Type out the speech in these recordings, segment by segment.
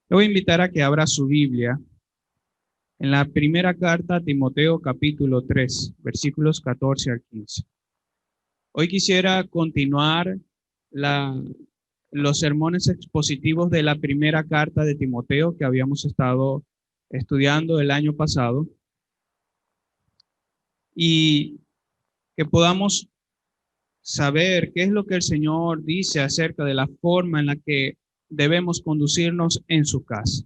Le voy a invitar a que abra su Biblia en la primera carta a Timoteo capítulo 3, versículos 14 al 15. Hoy quisiera continuar la- los sermones expositivos de la primera carta de Timoteo que habíamos estado estudiando el año pasado y que podamos saber qué es lo que el Señor dice acerca de la forma en la que debemos conducirnos en su casa.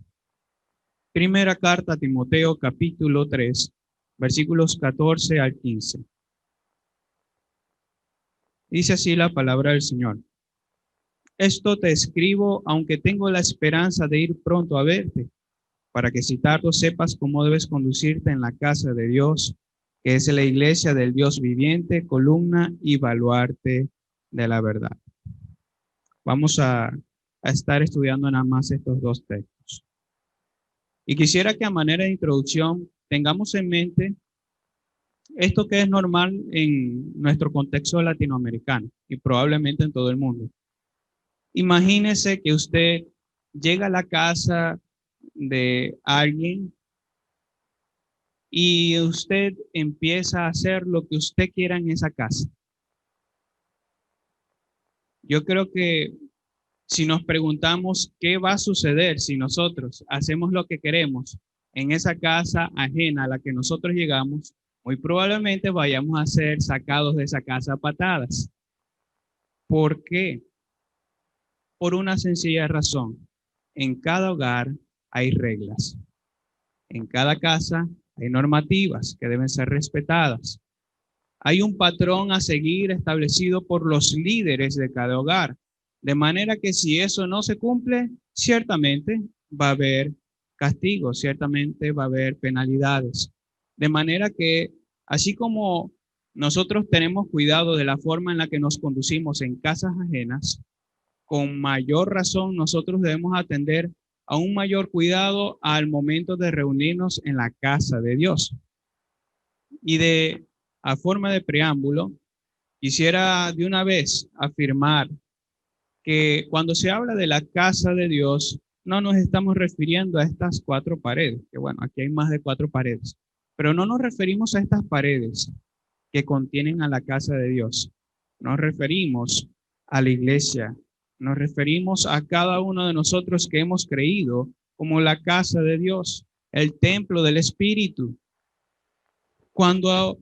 Primera carta a Timoteo capítulo 3, versículos 14 al 15. Dice así la palabra del Señor. Esto te escribo, aunque tengo la esperanza de ir pronto a verte, para que si tardo sepas cómo debes conducirte en la casa de Dios, que es la iglesia del Dios viviente, columna y baluarte de la verdad. Vamos a estar estudiando nada más estos dos textos. Y quisiera que a manera de introducción tengamos en mente esto que es normal en nuestro contexto latinoamericano y probablemente en todo el mundo. Imagínese que usted llega a la casa de alguien y usted empieza a hacer lo que usted quiera en esa casa. Yo creo que si nos preguntamos qué va a suceder si nosotros hacemos lo que queremos en esa casa ajena a la que nosotros llegamos, muy probablemente vayamos a ser sacados de esa casa a patadas. ¿Por qué? Por una sencilla razón. En cada hogar hay reglas. En cada casa hay normativas que deben ser respetadas. Hay un patrón a seguir establecido por los líderes de cada hogar. De manera que si eso no se cumple, ciertamente va a haber castigos, ciertamente va a haber penalidades. De manera que, así como nosotros tenemos cuidado de la forma en la que nos conducimos en casas ajenas, con mayor razón nosotros debemos atender a un mayor cuidado al momento de reunirnos en la casa de Dios. Y a forma de preámbulo, quisiera de una vez afirmar que cuando se habla de la casa de Dios, no nos estamos refiriendo a estas cuatro paredes, que bueno, aquí hay más de cuatro paredes, pero no nos referimos a estas paredes que contienen a la casa de Dios. Nos referimos a la iglesia, nos referimos a cada uno de nosotros que hemos creído como la casa de Dios, el templo del Espíritu. Cuando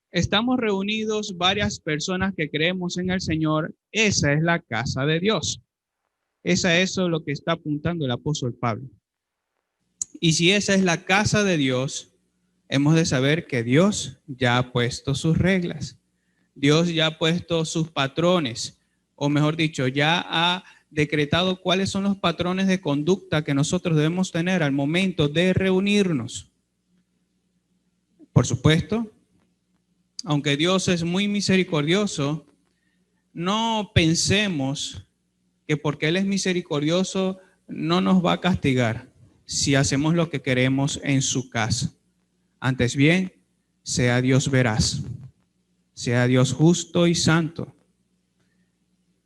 estamos reunidos varias personas que creemos en el Señor, esa es la casa de Dios. Esa es lo que está apuntando el apóstol Pablo. Y si esa es la casa de Dios, hemos de saber que Dios ya ha puesto sus reglas. Dios ya ha puesto sus patrones, o mejor dicho, ya ha decretado cuáles son los patrones de conducta que nosotros debemos tener al momento de reunirnos. Por supuesto, aunque Dios es muy misericordioso, no pensemos que porque Él es misericordioso no nos va a castigar si hacemos lo que queremos en su casa. Antes bien, sea Dios veraz, sea Dios justo y santo.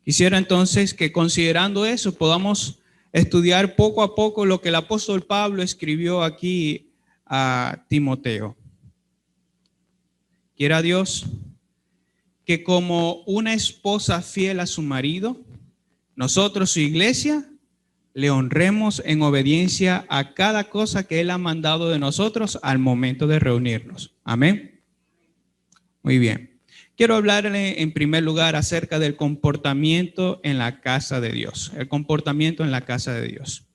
Quisiera entonces que considerando eso podamos estudiar poco a poco lo que el apóstol Pablo escribió aquí a Timoteo. Quiera Dios que como una esposa fiel a su marido, nosotros, su iglesia, le honremos en obediencia a cada cosa que Él ha mandado de nosotros al momento de reunirnos. Amén. Muy bien. Quiero hablarle en primer lugar acerca del comportamiento en la casa de Dios. El comportamiento en la casa de Dios.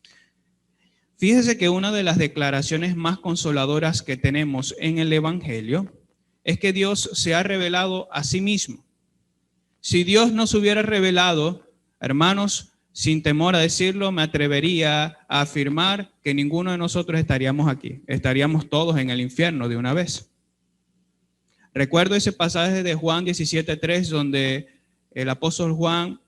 Fíjese que una de las declaraciones más consoladoras que tenemos en el Evangelio es que Dios se ha revelado a sí mismo. Si Dios no se hubiera revelado, hermanos, sin temor a decirlo, me atrevería a afirmar que ninguno de nosotros estaríamos aquí. Estaríamos todos en el infierno de una vez. Recuerdo ese pasaje de Juan 17:3, donde el apóstol Juan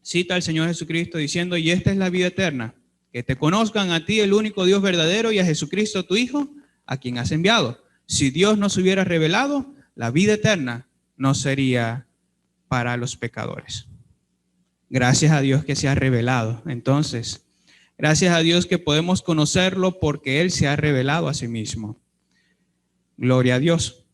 cita al Señor Jesucristo diciendo, y esta es la vida eterna, que te conozcan a ti, el único Dios verdadero, y a Jesucristo tu Hijo, a quien has enviado. Si Dios no se hubiera revelado, la vida eterna no sería para los pecadores. Gracias a Dios que se ha revelado. Entonces, Gracias a Dios que podemos conocerlo porque Él se ha revelado a sí mismo. Gloria a Dios.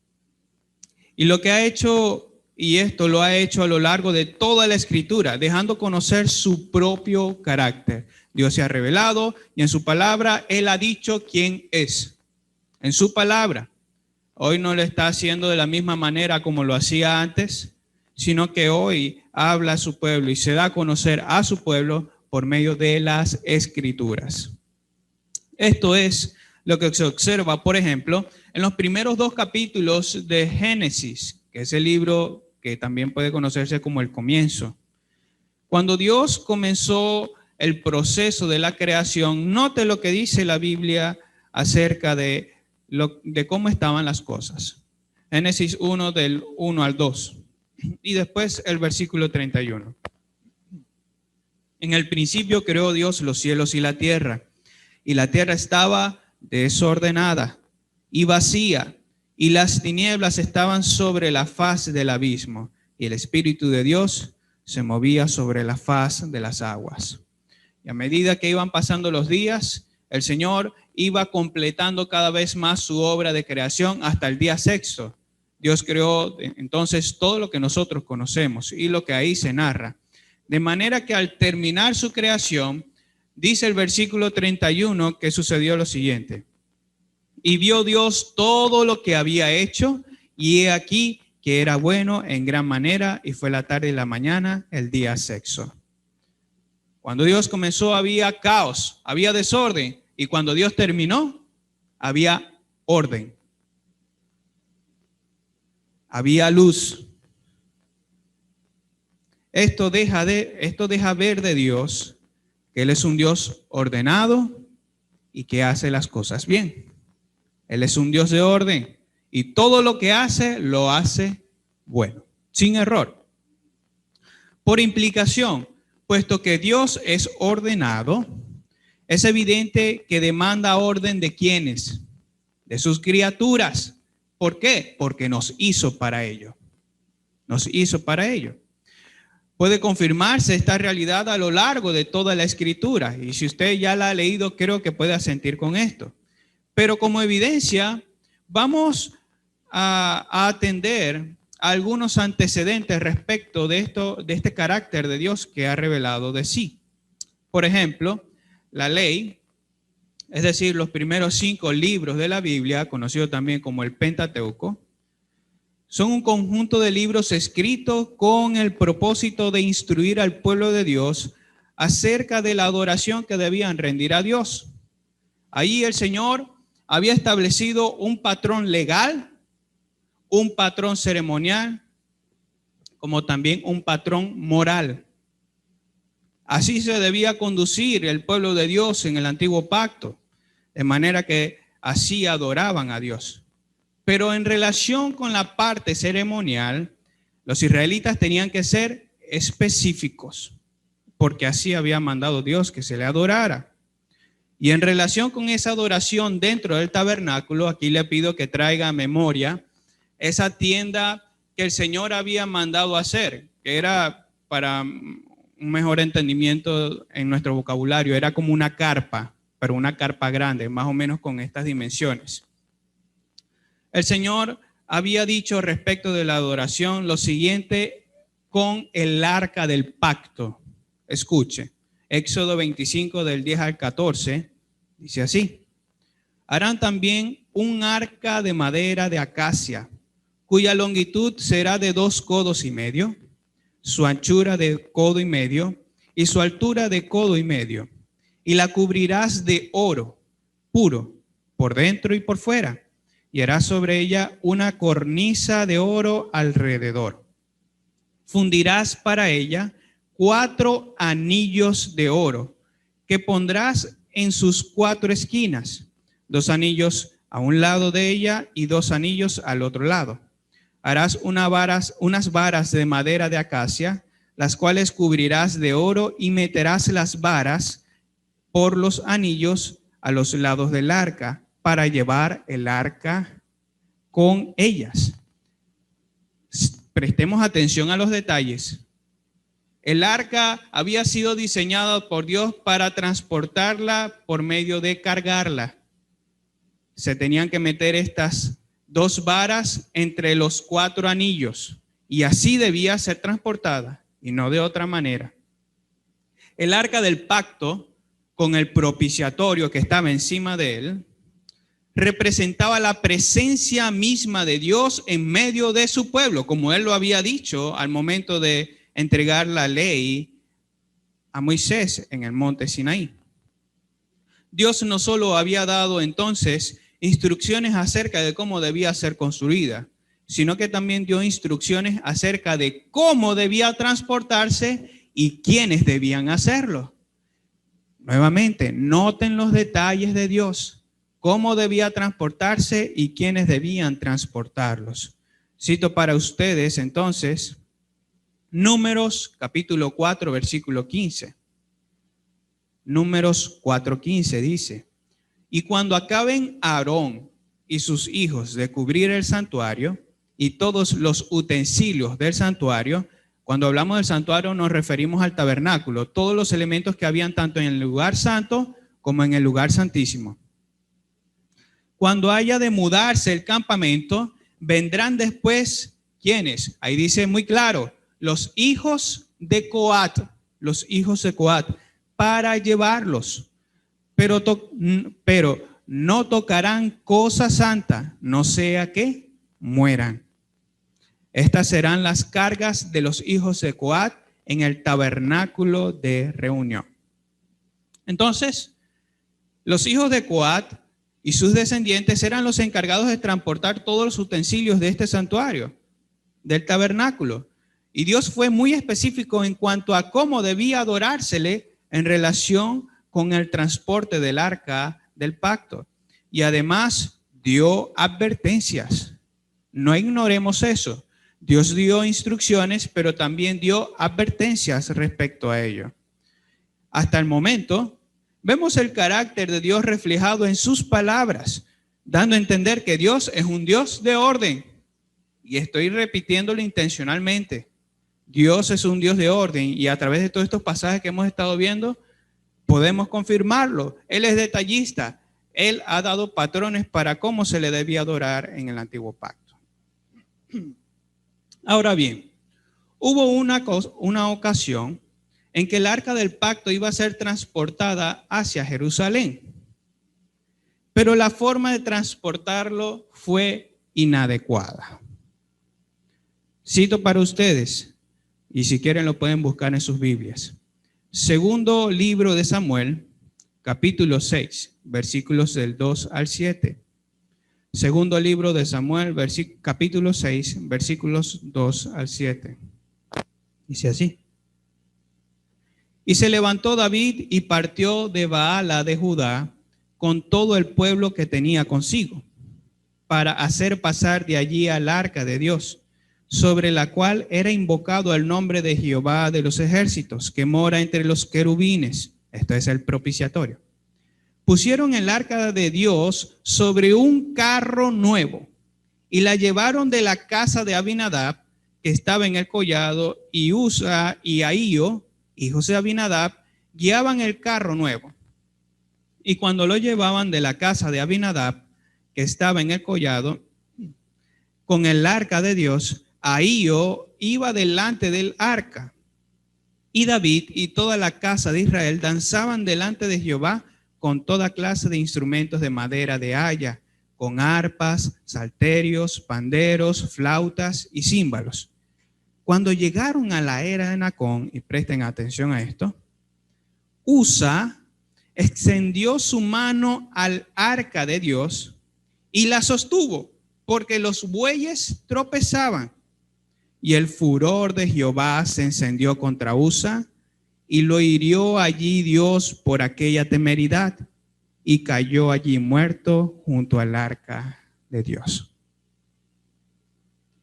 Y lo que ha hecho, y esto lo ha hecho a lo largo de toda la Escritura, dejando conocer su propio carácter. Dios se ha revelado y en su palabra Él ha dicho quién es. En su palabra. Hoy no lo está haciendo de la misma manera como lo hacía antes, sino que hoy habla a su pueblo y se da a conocer a su pueblo por medio de las Escrituras. Esto es lo que se observa, por ejemplo, en los primeros 2 capítulos de Génesis, que es el libro que también puede conocerse como el comienzo. Cuando Dios comenzó el proceso de la creación, note lo que dice la Biblia acerca de cómo estaban las cosas. Génesis 1 del 1 al 2 y después el versículo 31. En el principio creó Dios los cielos y la tierra estaba desordenada y vacía, y las tinieblas estaban sobre la faz del abismo, y el Espíritu de Dios se movía sobre la faz de las aguas. Y a medida que iban pasando los días, el Señor iba completando cada vez más su obra de creación hasta el día 6. Dios creó entonces todo lo que nosotros conocemos y lo que ahí se narra. De manera que al terminar su creación, dice el versículo 31 que sucedió lo siguiente. Y vio Dios todo lo que había hecho, y he aquí que era bueno en gran manera, y fue la tarde y la mañana, el día 6. Cuando Dios comenzó había caos, había desorden, y cuando Dios terminó, había orden. Había luz. Esto deja ver de Dios que Él es un Dios ordenado y que hace las cosas bien. Él es un Dios de orden y todo lo que hace, lo hace bueno, sin error. Por implicación, puesto que Dios es ordenado, es evidente que demanda orden de ¿quiénes? De sus criaturas. ¿Por qué? Porque nos hizo para ello. Nos hizo para ello. Puede confirmarse esta realidad a lo largo de toda la Escritura. Y si usted ya la ha leído, creo que puede asentir con esto. Pero como evidencia, vamos a atender a algunos antecedentes respecto de este carácter de Dios que ha revelado de sí. Por ejemplo, la ley, es decir, los primeros 5 libros de la Biblia, conocido también como el Pentateuco, son un conjunto de libros escritos con el propósito de instruir al pueblo de Dios acerca de la adoración que debían rendir a Dios. Ahí el Señor había establecido un patrón legal, un patrón ceremonial, como también un patrón moral. Así se debía conducir el pueblo de Dios en el antiguo pacto, de manera que así adoraban a Dios. Pero en relación con la parte ceremonial, los israelitas tenían que ser específicos, porque así había mandado Dios que se le adorara. Y en relación con esa adoración dentro del tabernáculo, aquí le pido que traiga a memoria esa tienda que el Señor había mandado hacer, que era, para un mejor entendimiento en nuestro vocabulario, era como una carpa, pero una carpa grande, más o menos con estas dimensiones. El Señor había dicho respecto de la adoración lo siguiente con el arca del pacto. Escuche, Éxodo 25 del 10 al 14, dice así. Harán también un arca de madera de acacia, cuya longitud será de 2 codos y medio, su anchura de codo y medio y su altura de codo y medio. Y la cubrirás de oro puro por dentro y por fuera. Y harás sobre ella una cornisa de oro alrededor. Fundirás para ella 4 anillos de oro que pondrás en sus 4 esquinas, 2 anillos a un lado de ella y 2 anillos al otro lado. Harás unas varas de madera de acacia, las cuales cubrirás de oro y meterás las varas por los anillos a los lados del arca, para llevar el arca con ellas. Prestemos atención a los detalles. El arca había sido diseñada por Dios para transportarla por medio de cargarla. Se tenían que meter estas 2 varas entre los 4 anillos y así debía ser transportada y no de otra manera. El arca del pacto, con el propiciatorio que estaba encima de él, representaba la presencia misma de Dios en medio de su pueblo, como él lo había dicho al momento de entregar la ley a Moisés en el monte Sinaí. Dios no solo había dado entonces instrucciones acerca de cómo debía ser construida, sino que también dio instrucciones acerca de cómo debía transportarse y quiénes debían hacerlo. Nuevamente, noten los detalles de Dios, cómo debía transportarse y quiénes debían transportarlos. Cito para ustedes entonces Números capítulo 4, versículo 15. Números 4:15 dice: y cuando acaben Aarón y sus hijos de cubrir el santuario y todos los utensilios del santuario, cuando hablamos del santuario nos referimos al tabernáculo, todos los elementos que habían tanto en el lugar santo como en el lugar santísimo. Cuando haya de mudarse el campamento, vendrán después, ¿quiénes? Ahí dice muy claro, los hijos de Coat, para llevarlos. Pero no tocarán cosa santa, no sea que mueran. Estas serán las cargas de los hijos de Coat en el tabernáculo de reunión. Entonces, los hijos de Coat y sus descendientes eran los encargados de transportar todos los utensilios de este santuario, del tabernáculo. Y Dios fue muy específico en cuanto a cómo debía adorársele en relación con el transporte del arca del pacto. Y además dio advertencias. No ignoremos eso. Dios dio instrucciones, pero también dio advertencias respecto a ello. Hasta el momento, vemos el carácter de Dios reflejado en sus palabras, dando a entender que Dios es un Dios de orden. Y estoy repitiéndolo intencionalmente. Dios es un Dios de orden y a través de todos estos pasajes que hemos estado viendo, podemos confirmarlo. Él es detallista. Él ha dado patrones para cómo se le debía adorar en el antiguo pacto. Ahora bien, hubo una ocasión en que el arca del pacto iba a ser transportada hacia Jerusalén. Pero la forma de transportarlo fue inadecuada. Cito para ustedes, y si quieren lo pueden buscar en sus Biblias. Segundo libro de Samuel, capítulo 6, versículos del 2 al 7. Segundo libro de Samuel, capítulo 6, versículos 2 al 7. Dice así. Y se levantó David y partió de Baala de Judá con todo el pueblo que tenía consigo, para hacer pasar de allí al arca de Dios, sobre la cual era invocado el nombre de Jehová de los ejércitos, que mora entre los querubines. Esto es el propiciatorio. Pusieron el arca de Dios sobre un carro nuevo y la llevaron de la casa de Abinadab, que estaba en el collado, y Usa y Ahío, hijos de Abinadab, guiaban el carro nuevo. Y cuando lo llevaban de la casa de Abinadab, que estaba en el collado, con el arca de Dios, Ahío iba delante del arca. Y David y toda la casa de Israel danzaban delante de Jehová con toda clase de instrumentos de madera de haya, con arpas, salterios, panderos, flautas y címbalos. Cuando llegaron a la era de Nacón, y presten atención a esto, Usa extendió su mano al arca de Dios y la sostuvo, porque los bueyes tropezaban. Y el furor de Jehová se encendió contra Usa, y lo hirió allí Dios por aquella temeridad, y cayó allí muerto junto al arca de Dios.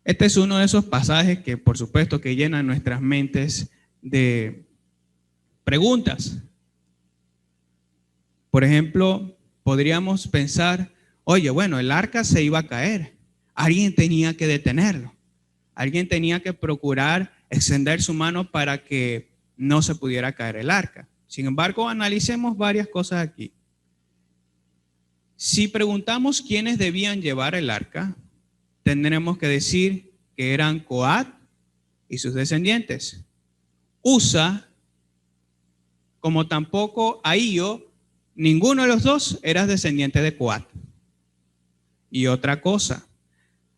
Este es uno de esos pasajes que, por supuesto, que llenan nuestras mentes de preguntas. Por ejemplo, podríamos pensar, oye, bueno, el arca se iba a caer. Alguien tenía que detenerlo. Alguien tenía que procurar extender su mano para que no se pudiera caer el arca. Sin embargo, analicemos varias cosas aquí. Si preguntamos quiénes debían llevar el arca, tendremos que decir que eran Coat y sus descendientes. Usa, como tampoco Ahío, ninguno de los dos era descendiente de Coat. Y otra cosa,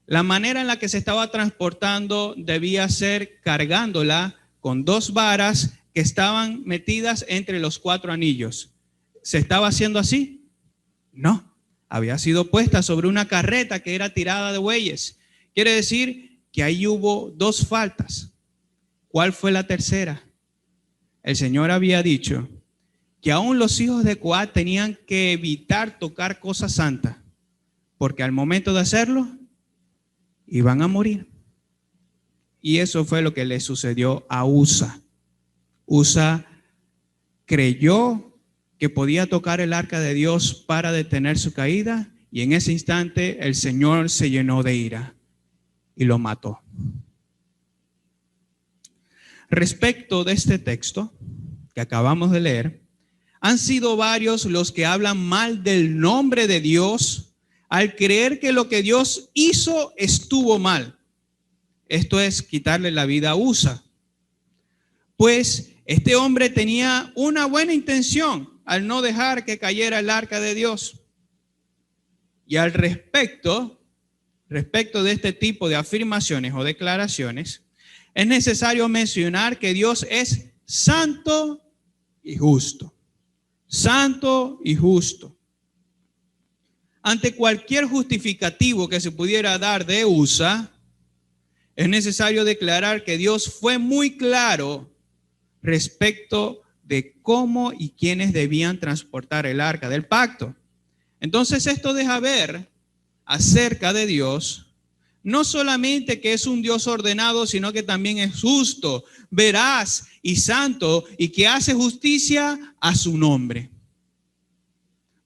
la manera en la que se estaba transportando debía ser cargándola con 2 varas que estaban metidas entre los 4 anillos. ¿Se estaba haciendo así? No, había sido puesta sobre una carreta que era tirada de bueyes. Quiere decir que ahí hubo 2 faltas. ¿Cuál fue la tercera? El Señor había dicho que aún los hijos de Coat tenían que evitar tocar cosas santas, porque al momento de hacerlo, iban a morir. Y eso fue lo que le sucedió a Usa. Usa creyó que podía tocar el arca de Dios para detener su caída, y en ese instante el Señor se llenó de ira y lo mató. Respecto de este texto que acabamos de leer, han sido varios los que hablan mal del nombre de Dios al creer que lo que Dios hizo estuvo mal. Esto es quitarle la vida a Usa. Pues este hombre tenía una buena intención al no dejar que cayera el arca de Dios. Y al respecto de este tipo de afirmaciones o declaraciones, es necesario mencionar que Dios es santo y justo. Santo y justo. Ante cualquier justificativo que se pudiera dar de Usa, es necesario declarar que Dios fue muy claro respecto de cómo y quiénes debían transportar el arca del pacto. Entonces esto deja ver acerca de Dios, no solamente que es un Dios ordenado, sino que también es justo, veraz y santo, y que hace justicia a su nombre.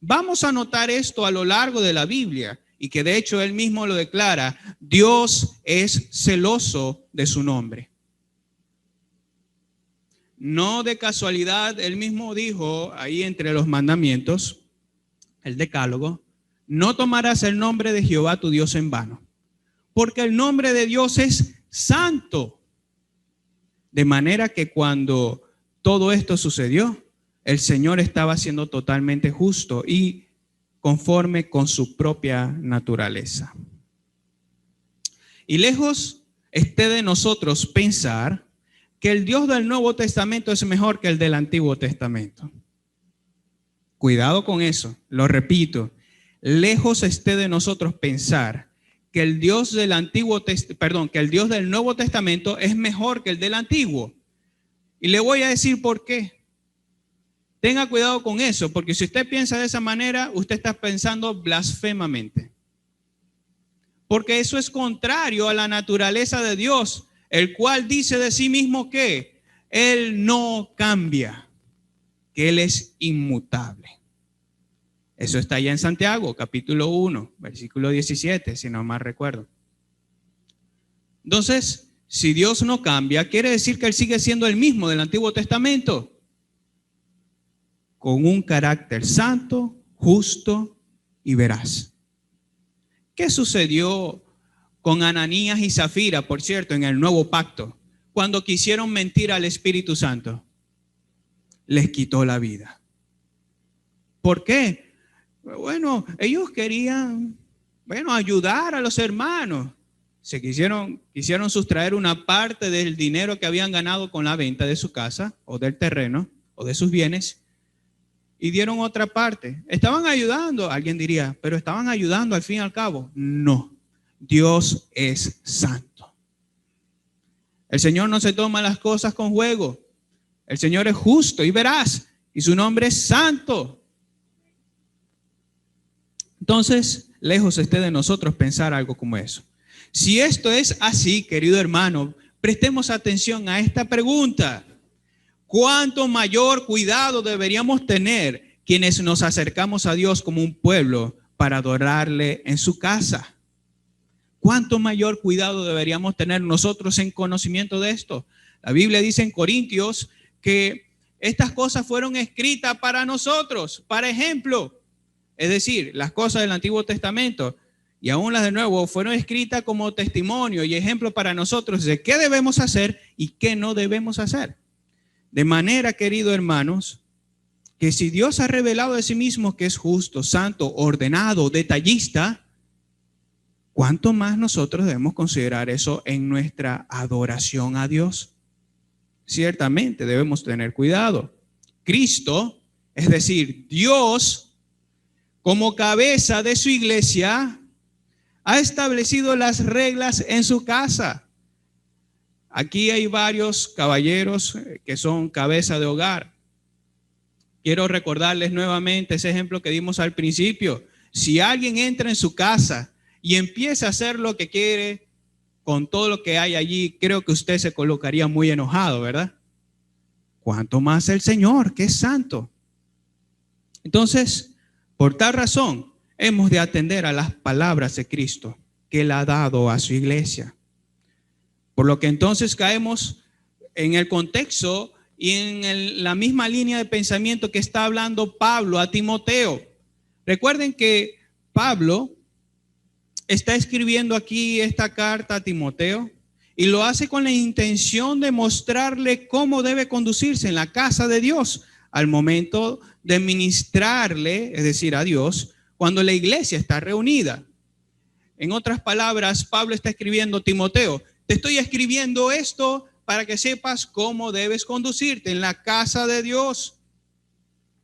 Vamos a notar esto a lo largo de la Biblia, y que de hecho él mismo lo declara: Dios es celoso de su nombre. No de casualidad, él mismo dijo ahí entre los mandamientos, el decálogo: no tomarás el nombre de Jehová tu Dios en vano, porque el nombre de Dios es santo. De manera que cuando todo esto sucedió, el Señor estaba siendo totalmente justo y conforme con su propia naturaleza. Y lejos esté de nosotros pensar que el Dios del Nuevo Testamento es mejor que el del Antiguo Testamento. Cuidado con eso, lo repito. Lejos esté de nosotros pensar que el Dios del que el Dios del Nuevo Testamento es mejor que el del Antiguo. Y le voy a decir por qué. Tenga cuidado con eso, porque si usted piensa de esa manera, usted está pensando blasfemamente. Porque eso es contrario a la naturaleza de Dios, el cual dice de sí mismo que Él no cambia, que Él es inmutable. Eso está allá en Santiago, capítulo 1, versículo 17, si no mal recuerdo. Entonces, si Dios no cambia, quiere decir que Él sigue siendo el mismo del Antiguo Testamento, con un carácter santo, justo y veraz. ¿Qué sucedió con Ananías y Zafira, por cierto, en el nuevo pacto, cuando quisieron mentir al Espíritu Santo? Les quitó la vida. ¿Por qué? Bueno, ellos querían, ayudar a los hermanos. Se quisieron sustraer una parte del dinero que habían ganado con la venta de su casa o del terreno o de sus bienes, y dieron otra parte. Estaban ayudando, alguien diría, pero estaban ayudando al fin y al cabo. No, Dios es santo. El Señor no se toma las cosas con juego. El Señor es justo y veraz, y su nombre es santo. Entonces, lejos esté de nosotros pensar algo como eso. Si esto es así, querido hermano, prestemos atención a esta pregunta. ¿Cuánto mayor cuidado deberíamos tener quienes nos acercamos a Dios como un pueblo para adorarle en su casa? ¿Cuánto mayor cuidado deberíamos tener nosotros en conocimiento de esto? La Biblia dice en Corintios que estas cosas fueron escritas para nosotros, para ejemplo. Es decir, las cosas del Antiguo Testamento y aún las del Nuevo fueron escritas como testimonio y ejemplo para nosotros de qué debemos hacer y qué no debemos hacer. De manera, queridos hermanos, que si Dios ha revelado de sí mismo que es justo, santo, ordenado, detallista, ¿cuánto más nosotros debemos considerar eso en nuestra adoración a Dios? Ciertamente debemos tener cuidado. Cristo, es decir, Dios, como cabeza de su iglesia, ha establecido las reglas en su casa. Aquí hay varios caballeros que son cabeza de hogar. Quiero recordarles nuevamente ese ejemplo que dimos al principio. Si alguien entra en su casa y empieza a hacer lo que quiere con todo lo que hay allí, creo que usted se colocaría muy enojado, ¿verdad? ¿Cuánto más el Señor, que es santo? Entonces, por tal razón, hemos de atender a las palabras de Cristo que Él ha dado a su iglesia. Por lo que entonces caemos en el contexto y en la misma línea de pensamiento que está hablando Pablo a Timoteo. Recuerden que Pablo está escribiendo aquí esta carta a Timoteo y lo hace con la intención de mostrarle cómo debe conducirse en la casa de Dios al momento de ministrarle, es decir, a Dios, cuando la iglesia está reunida. En otras palabras, Pablo está escribiendo: Timoteo, te estoy escribiendo esto para que sepas cómo debes conducirte en la casa de Dios.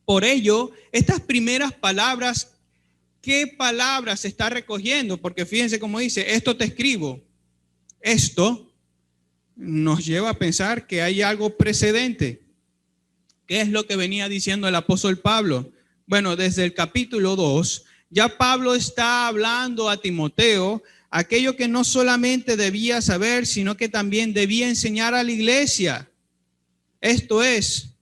Por ello, estas primeras palabras, ¿qué palabras se está recogiendo? Porque fíjense cómo dice: esto te escribo. Esto nos lleva a pensar que hay algo precedente. ¿Qué es lo que venía diciendo el apóstol Pablo? Bueno, desde el capítulo 2, ya Pablo está hablando a Timoteo aquello que no solamente debía saber, sino que también debía enseñar a la iglesia. Esto es,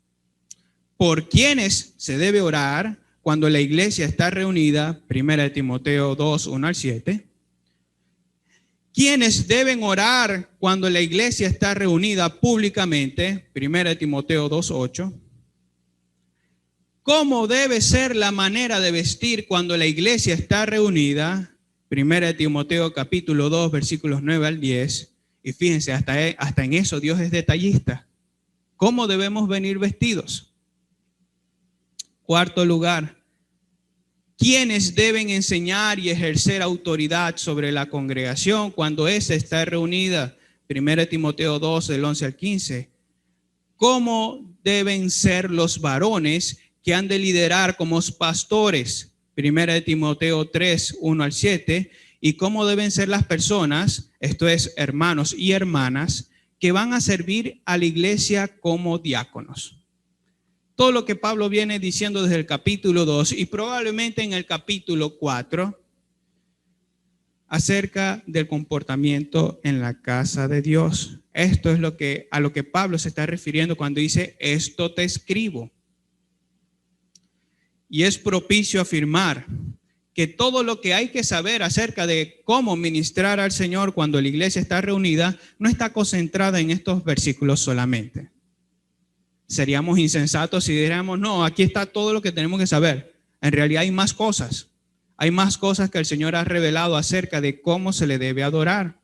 por quienes se debe orar cuando la iglesia está reunida, 1 Timoteo 2, 1 al 7. Quienes deben orar cuando la iglesia está reunida públicamente, 1 Timoteo 2, 8. ¿Cómo debe ser la manera de vestir cuando la iglesia está reunida? 1 Timoteo capítulo 2, versículos 9 al 10. Y fíjense, hasta en eso Dios es detallista. ¿Cómo debemos venir vestidos? Cuarto lugar, ¿quiénes deben enseñar y ejercer autoridad sobre la congregación cuando ésta está reunida? 1 Timoteo 2, del 11 al 15. ¿Cómo deben ser los varones que han de liderar como pastores? 1 Timoteo 3, 1 al 7. Y cómo deben ser las personas, esto es, hermanos y hermanas, que van a servir a la iglesia como diáconos. Todo lo que Pablo viene diciendo desde el capítulo 2 y probablemente en el capítulo 4 acerca del comportamiento en la casa de Dios. Esto es a lo que Pablo se está refiriendo cuando dice: esto te escribo. Y es propicio afirmar que todo lo que hay que saber acerca de cómo ministrar al Señor cuando la iglesia está reunida no está concentrada en estos versículos solamente. Seríamos insensatos si dijéramos: no, aquí está todo lo que tenemos que saber. En realidad hay más cosas. Hay más cosas que el Señor ha revelado acerca de cómo se le debe adorar.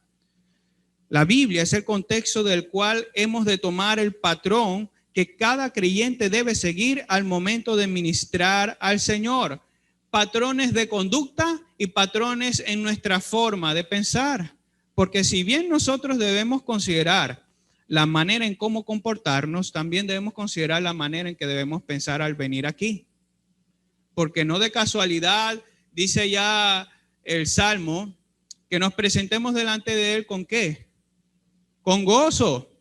La Biblia es el contexto del cual hemos de tomar el patrón que cada creyente debe seguir al momento de ministrar al Señor. Patrones de conducta y patrones en nuestra forma de pensar. Porque si bien nosotros debemos considerar la manera en cómo comportarnos, también debemos considerar la manera en que debemos pensar al venir aquí. Porque no de casualidad, dice ya el Salmo, que nos presentemos delante de Él ¿con qué? Con gozo,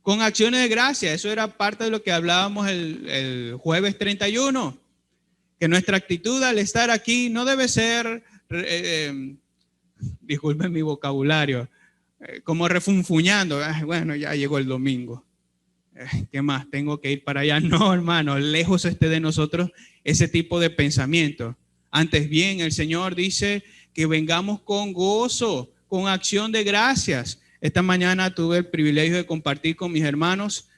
con acciones de gracia. Eso era parte de lo que hablábamos el jueves 31. Que nuestra actitud al estar aquí no debe ser, disculpen mi vocabulario, como refunfuñando: bueno, ya llegó el domingo, ¿qué más? Tengo que ir para allá. No, hermano, lejos esté de nosotros ese tipo de pensamiento. Antes bien, el Señor dice que vengamos con gozo, con acción de gracias. Esta mañana tuve el privilegio de compartir con mis hermanos,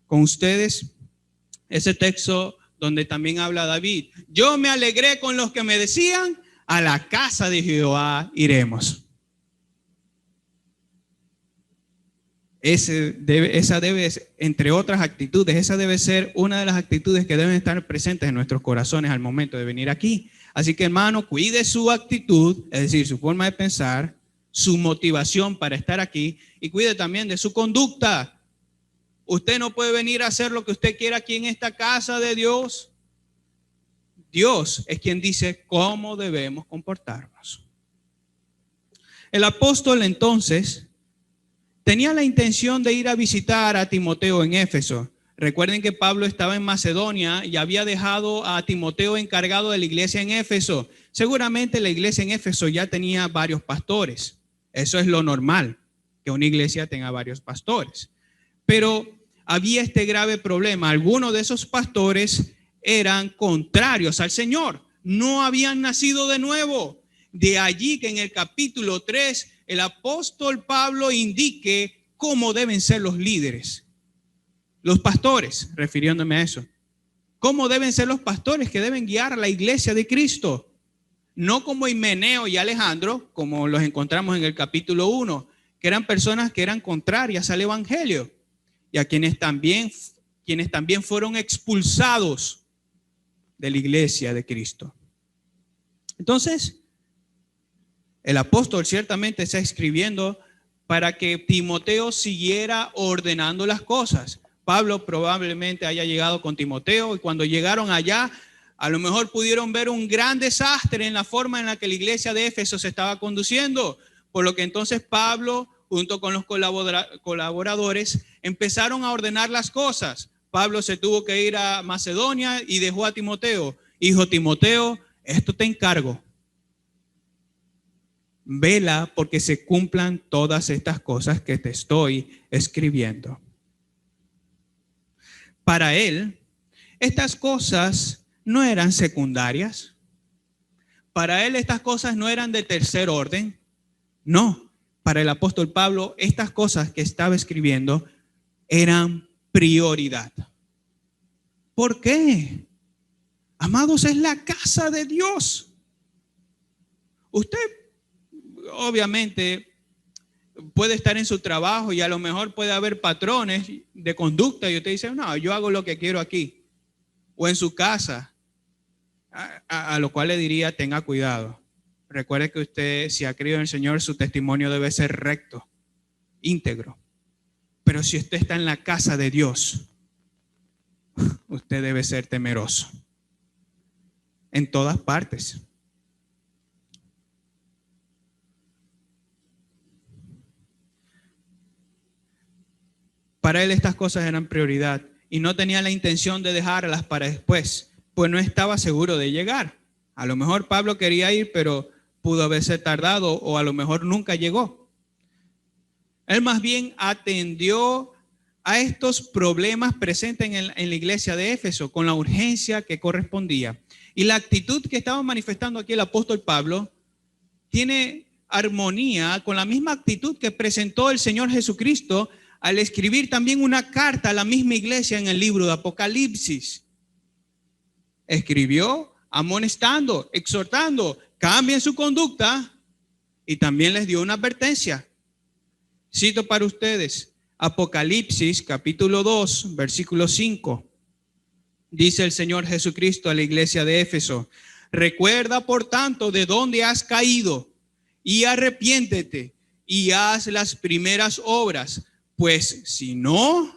con ustedes, Ese texto donde también habla David. Yo me alegré con los que me decían, a la casa de Jehová iremos. Esa debe, entre otras actitudes, esa debe ser una de las actitudes que deben estar presentes en nuestros corazones al momento de venir aquí. Así que, hermano, cuide su actitud, es decir, su forma de pensar, su motivación para estar aquí, y cuide también de su conducta. Usted no puede venir a hacer lo que usted quiera aquí en esta casa de Dios. Dios es quien dice cómo debemos comportarnos. El apóstol entonces tenía la intención de ir a visitar a Timoteo en Éfeso. Recuerden que Pablo estaba en Macedonia y había dejado a Timoteo encargado de la iglesia en Éfeso. Seguramente la iglesia en Éfeso ya tenía varios pastores. Eso es lo normal, que una iglesia tenga varios pastores. Pero había este grave problema. Algunos de esos pastores eran contrarios al Señor. No habían nacido de nuevo. De allí que en el capítulo 3 el apóstol Pablo indique cómo deben ser los líderes, los pastores, refiriéndome a eso. ¿Cómo deben ser los pastores que deben guiar a la iglesia de Cristo? No como Himeneo y Alejandro, como los encontramos en el capítulo 1, que eran personas que eran contrarias al evangelio y a quienes también fueron expulsados de la iglesia de Cristo. Entonces, el apóstol ciertamente está escribiendo para que Timoteo siguiera ordenando las cosas. Pablo probablemente haya llegado con Timoteo y cuando llegaron allá, a lo mejor pudieron ver un gran desastre en la forma en la que la iglesia de Éfeso se estaba conduciendo, por lo que entonces Pablo, junto con los colaboradores, empezaron a ordenar las cosas. Pablo se tuvo que ir a Macedonia y dejó a Timoteo. Hijo Timoteo, esto te encargo. Vela porque se cumplan todas estas cosas que te estoy escribiendo. Para él, estas cosas no eran secundarias. Para él, estas cosas no eran de tercer orden. No, para el apóstol Pablo, estas cosas que estaba escribiendo eran prioridad. ¿Por qué? Amados, es la casa de Dios. Usted obviamente puede estar en su trabajo y a lo mejor puede haber patrones de conducta y usted dice, no, yo hago lo que quiero aquí. O en su casa, a lo cual le diría, tenga cuidado. Recuerde que usted, si ha creído en el Señor, su testimonio debe ser recto, íntegro. Pero si usted está en la casa de Dios, usted debe ser temeroso. En todas partes. Para él estas cosas eran prioridad y no tenía la intención de dejarlas para después, pues no estaba seguro de llegar. A lo mejor Pablo quería ir, pero pudo haberse tardado o a lo mejor nunca llegó. Él más bien atendió a estos problemas presentes en la iglesia de Éfeso con la urgencia que correspondía. Y la actitud que estaba manifestando aquí el apóstol Pablo tiene armonía con la misma actitud que presentó el Señor Jesucristo al escribir también una carta a la misma iglesia en el libro de Apocalipsis. Escribió amonestando, exhortando, cambien su conducta y también les dio una advertencia. Cito para ustedes Apocalipsis capítulo 2, versículo 5. Dice el Señor Jesucristo a la iglesia de Éfeso: recuerda por tanto de dónde has caído y arrepiéntete y haz las primeras obras. Pues si no,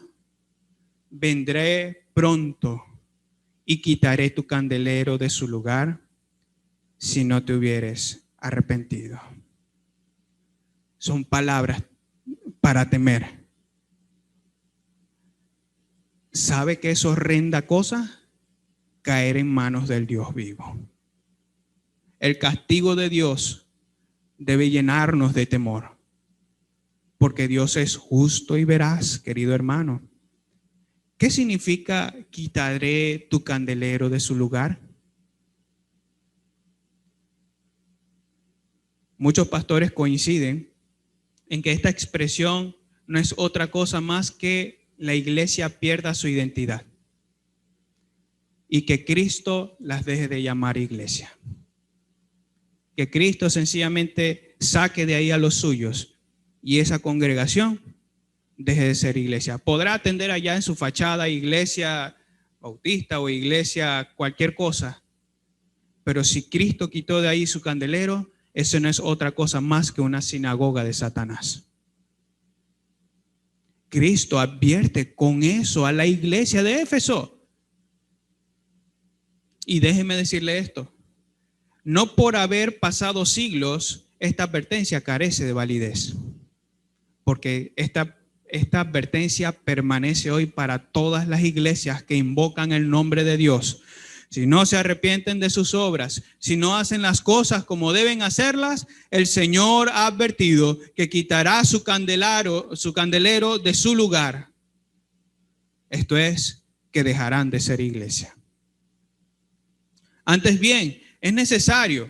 vendré pronto y quitaré tu candelero de su lugar si no te hubieres arrepentido. Son palabras para temer. ¿Sabe qué es horrenda cosa? Caer en manos del Dios vivo. El castigo de Dios debe llenarnos de temor. Porque Dios es justo y veraz, querido hermano. ¿Qué significa quitaré tu candelero de su lugar? Muchos pastores coinciden en que esta expresión no es otra cosa más que la iglesia pierda su identidad. y que Cristo las deje de llamar iglesia. Que Cristo sencillamente saque de ahí a los suyos y esa congregación deje de ser iglesia. Podrá atender allá en su fachada iglesia bautista o iglesia cualquier cosa, pero si Cristo quitó de ahí su candelero, eso no es otra cosa más que una sinagoga de Satanás. Cristo advierte con eso a la iglesia de Éfeso. Y déjeme decirle esto, no por haber pasado siglos, esta advertencia carece de validez, porque esta advertencia permanece hoy para todas las iglesias que invocan el nombre de Dios. Si no se arrepienten de sus obras, si no hacen las cosas como deben hacerlas, el Señor ha advertido que quitará su candelero de su lugar. Esto es, que dejarán de ser iglesia. Antes bien, es necesario,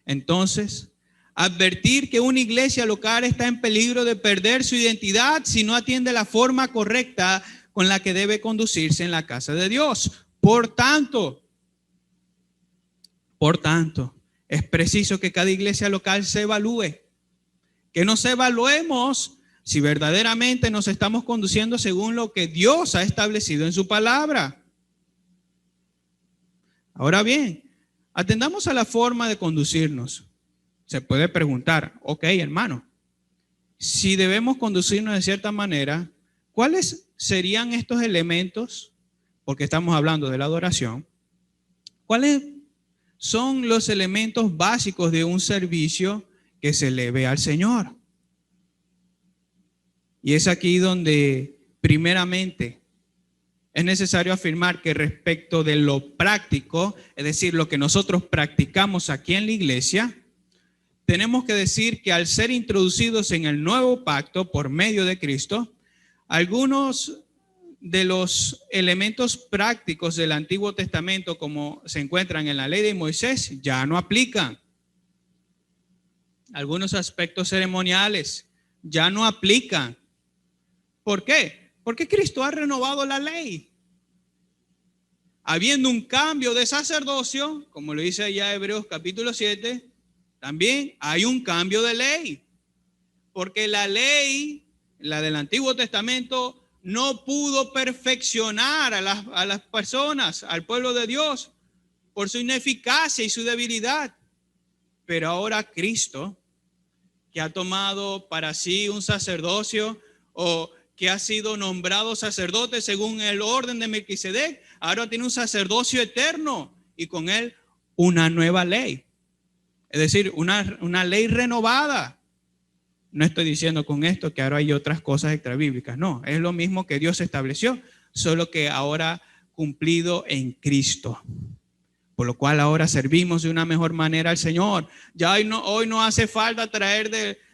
entonces, advertir que una iglesia local está en peligro de perder su identidad si no atiende la forma correcta con la que debe conducirse en la casa de Dios. Por tanto, es preciso que cada iglesia local se evalúe, que nos evaluemos si verdaderamente nos estamos conduciendo según lo que Dios ha establecido en su palabra. Ahora bien, atendamos a la forma de conducirnos. Se puede preguntar, ok, hermano, si debemos conducirnos de cierta manera, ¿cuáles serían estos elementos? Porque estamos hablando de la adoración. ¿Cuáles son los elementos básicos de un servicio que se le ve al Señor? Y es aquí donde, primeramente, es necesario afirmar que respecto de lo práctico, es decir, lo que nosotros practicamos aquí en la iglesia, tenemos que decir que al ser introducidos en el nuevo pacto por medio de Cristo, algunos de los elementos prácticos del Antiguo Testamento, como se encuentran en la ley de Moisés, ya no aplican. Algunos aspectos ceremoniales ya no aplican. ¿Por qué? Porque Cristo ha renovado la ley. Habiendo un cambio de sacerdocio, como lo dice allá Hebreos capítulo 7, también hay un cambio de ley. Porque la ley, la del Antiguo Testamento, no pudo perfeccionar a las personas, al pueblo de Dios, por su ineficacia y su debilidad. Pero ahora Cristo, que ha tomado para sí un sacerdocio, o que ha sido nombrado sacerdote según el orden de Melquisedec, ahora tiene un sacerdocio eterno y con él una nueva ley. Es decir, una ley renovada. No estoy diciendo con esto que ahora hay otras cosas extrabíblicas. No, es lo mismo que Dios estableció, solo que ahora cumplido en Cristo. Por lo cual ahora servimos de una mejor manera al Señor. Ya hoy no hace falta traer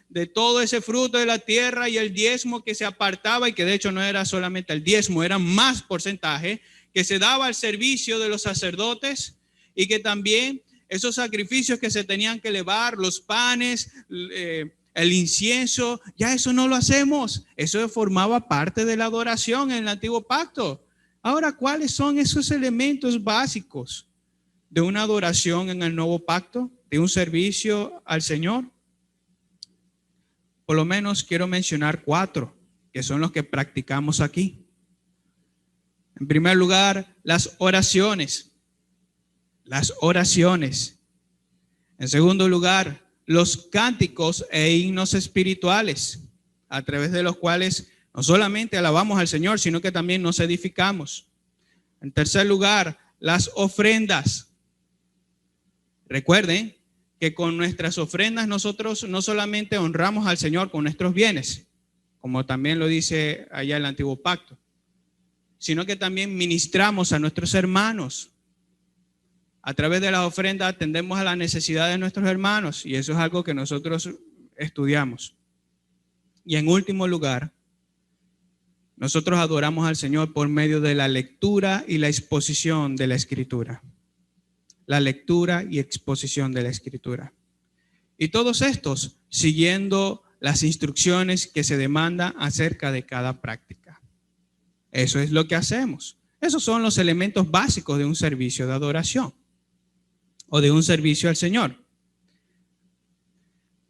de todo ese fruto de la tierra y el diezmo que se apartaba, y que de hecho no era solamente el diezmo, era más porcentaje que se daba al servicio de los sacerdotes, y que también esos sacrificios que se tenían que elevar, los panes, el incienso, ya eso no lo hacemos. Eso formaba parte de la adoración en el antiguo pacto. Ahora, ¿cuáles son esos elementos básicos de una adoración en el nuevo pacto, de un servicio al Señor? Por lo menos quiero mencionar 4, que son los que practicamos aquí. En primer lugar, las oraciones. Las oraciones. En segundo lugar, los cánticos e himnos espirituales, a través de los cuales no solamente alabamos al Señor, sino que también nos edificamos. En tercer lugar, las ofrendas. Recuerden que con nuestras ofrendas nosotros no solamente honramos al Señor con nuestros bienes, como también lo dice allá el antiguo pacto, sino que también ministramos a nuestros hermanos. A través de las ofrendas atendemos a las necesidades de nuestros hermanos, y eso es algo que nosotros estudiamos. Y en último lugar, nosotros adoramos al Señor por medio de la lectura y la exposición de la Escritura. La lectura y exposición de la Escritura. Y todos estos siguiendo las instrucciones que se demandan acerca de cada práctica. Eso es lo que hacemos. Esos son los elementos básicos de un servicio de adoración o de un servicio al Señor.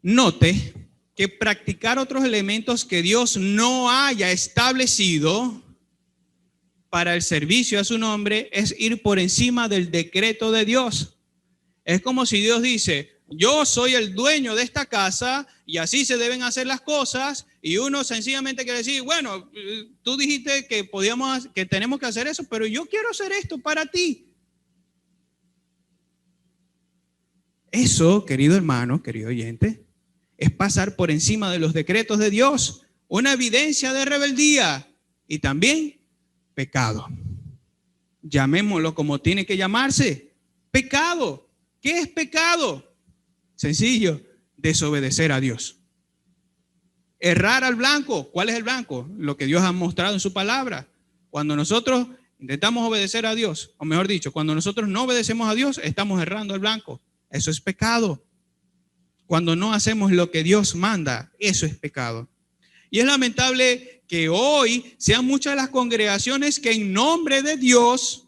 Note que practicar otros elementos que Dios no haya establecido para el servicio a su nombre es ir por encima del decreto de Dios. Es como si Dios dice, yo soy el dueño de esta casa y así se deben hacer las cosas, y uno sencillamente quiere decir, bueno, tú dijiste que tenemos que hacer eso, pero yo quiero hacer esto para ti. Eso, querido hermano, querido oyente, es pasar por encima de los decretos de Dios, una evidencia de rebeldía y también pecado. Llamémoslo como tiene que llamarse, pecado. ¿Qué es pecado? Sencillo, desobedecer a Dios. Errar al blanco. ¿Cuál es el blanco? Lo que Dios ha mostrado en su palabra. Cuando nosotros intentamos obedecer a Dios, o mejor dicho, cuando nosotros no obedecemos a Dios, estamos errando al blanco. Eso es pecado. Cuando no hacemos lo que Dios manda, eso es pecado. Y es lamentable que hoy sean muchas las congregaciones que en nombre de Dios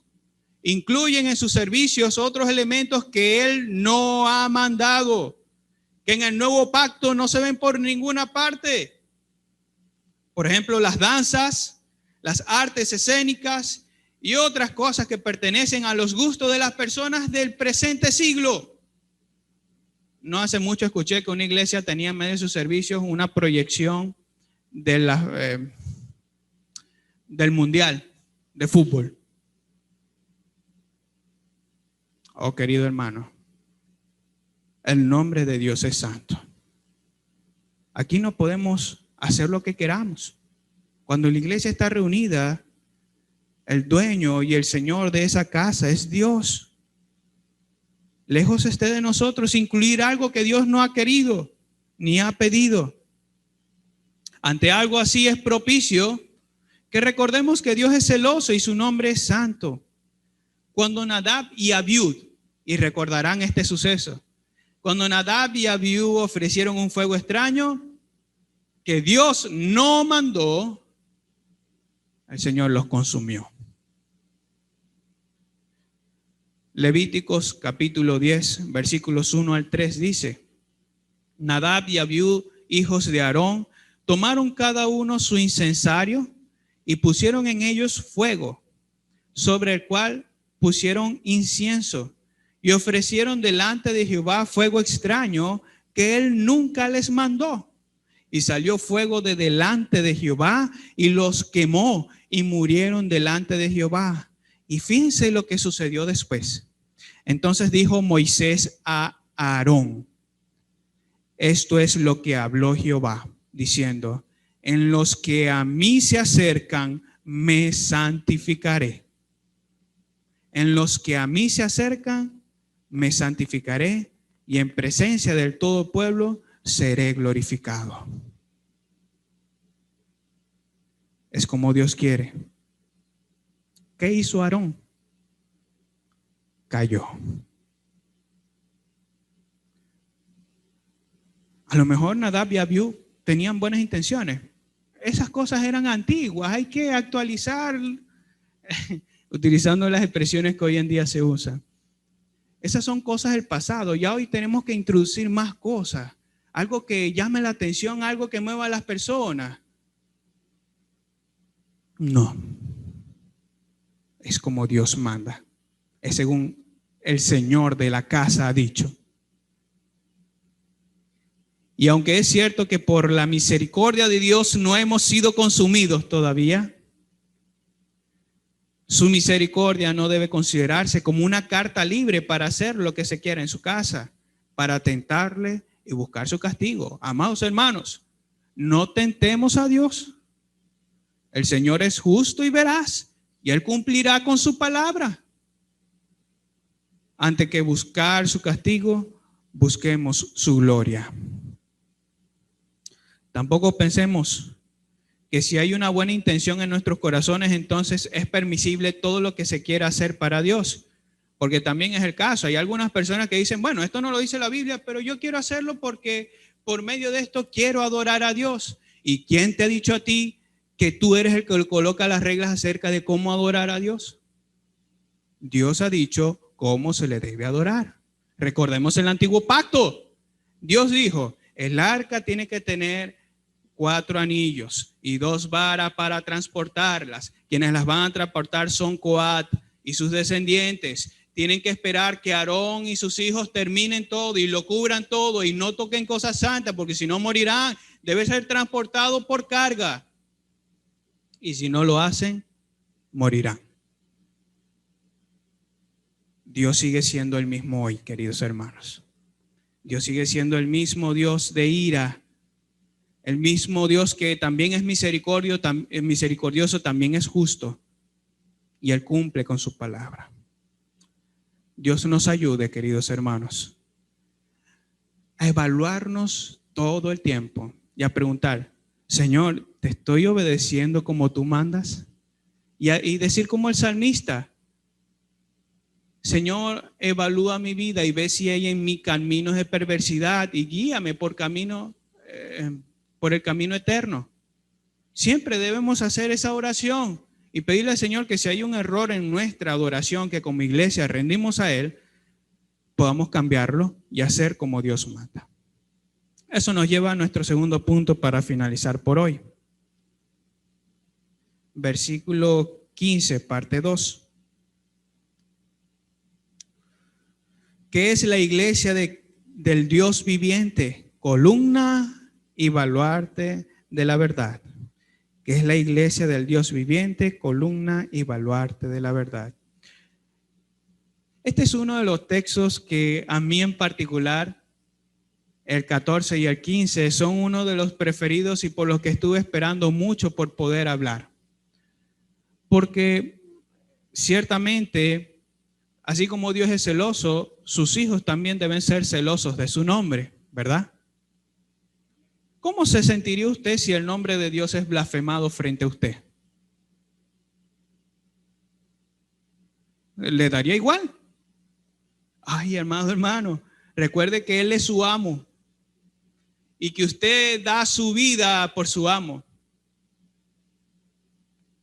incluyen en sus servicios otros elementos que Él no ha mandado, que en el nuevo pacto no se ven por ninguna parte. Por ejemplo, las danzas, las artes escénicas y otras cosas que pertenecen a los gustos de las personas del presente siglo. No hace mucho escuché que una iglesia tenía en medio de sus servicios una proyección de del mundial de fútbol. Oh, querido hermano, el nombre de Dios es santo. Aquí no podemos hacer lo que queramos. Cuando la iglesia está reunida, el dueño y el Señor de esa casa es Dios. Lejos esté de nosotros incluir algo que Dios no ha querido ni ha pedido. Ante algo así es propicio que recordemos que Dios es celoso y su nombre es santo. Cuando Nadab y Abiú, y recordarán este suceso, cuando Nadab y Abiú ofrecieron un fuego extraño que Dios no mandó, el Señor los consumió. Levíticos capítulo 10, versículos 1 al 3 dice, Nadab y Abiú, hijos de Aarón, tomaron cada uno su incensario y pusieron en ellos fuego, sobre el cual pusieron incienso y ofrecieron delante de Jehová fuego extraño que él nunca les mandó. Y salió fuego de delante de Jehová y los quemó y murieron delante de Jehová. Y fíjense lo que sucedió después. Entonces dijo Moisés a Aarón, esto es lo que habló Jehová, diciendo, en los que a mí se acercan, me santificaré. En los que a mí se acercan, me santificaré, y en presencia del todo pueblo seré glorificado. Es como Dios quiere. ¿Qué hizo Aarón? Cayó. A lo mejor Nadab y Abiú tenían buenas intenciones. Esas cosas eran antiguas, hay que actualizar, utilizando las expresiones que hoy en día se usan. Esas son cosas del pasado. Ya hoy tenemos que introducir más cosas, algo que llame la atención, algo que mueva a las personas. No, es como Dios manda, es según el Señor de la casa ha dicho. Y aunque es cierto que por la misericordia de Dios no hemos sido consumidos todavía, su misericordia no debe considerarse como una carta libre para hacer lo que se quiera en su casa, para tentarle y buscar su castigo. Amados hermanos, no tentemos a Dios. El Señor es justo y veraz, y Él cumplirá con su palabra. Antes que buscar su castigo, busquemos su gloria. Tampoco pensemos que si hay una buena intención en nuestros corazones, entonces es permisible todo lo que se quiera hacer para Dios. Porque también es el caso. Hay algunas personas que dicen, bueno, esto no lo dice la Biblia, pero yo quiero hacerlo porque por medio de esto quiero adorar a Dios. ¿Y quién te ha dicho a ti que tú eres el que coloca las reglas acerca de cómo adorar a Dios. Dios ha dicho cómo se le debe adorar. Recordemos el antiguo pacto. Dios dijo, el arca tiene que tener 4 anillos y 2 varas para transportarlas. Quienes las van a transportar son Coat y sus descendientes. Tienen que esperar que Aarón y sus hijos terminen todo y lo cubran todo y no toquen cosas santas, porque si no morirán. Debe ser transportado por carga. Y si no lo hacen, morirán. Dios sigue siendo el mismo hoy, queridos hermanos. Dios sigue siendo el mismo Dios de ira. El mismo Dios que también es misericordioso, también es justo. Y Él cumple con su palabra. Dios nos ayude, queridos hermanos, a evaluarnos todo el tiempo y a preguntar, Señor, ¿te estoy obedeciendo como tú mandas? Y decir como el salmista, Señor, evalúa mi vida y ve si hay en mí caminos de perversidad y guíame por el camino eterno. Siempre debemos hacer esa oración y pedirle al Señor que si hay un error en nuestra adoración que como iglesia rendimos a Él, podamos cambiarlo y hacer como Dios manda. Eso nos lleva a nuestro segundo punto para finalizar por hoy. Versículo 15, parte 2. ¿Qué es la iglesia del Dios viviente? Columna y baluarte de la verdad. ¿Qué es la iglesia del Dios viviente? Columna y baluarte de la verdad. Este es uno de los textos que a mí en particular, el 14 y el 15, son uno de los preferidos y por los que estuve esperando mucho por poder hablar. Porque ciertamente, así como Dios es celoso, sus hijos también deben ser celosos de su nombre, ¿verdad? ¿Cómo se sentiría usted si el nombre de Dios es blasfemado frente a usted? ¿Le daría igual? Ay, hermano, recuerde que Él es su amo y que usted da su vida por su amo.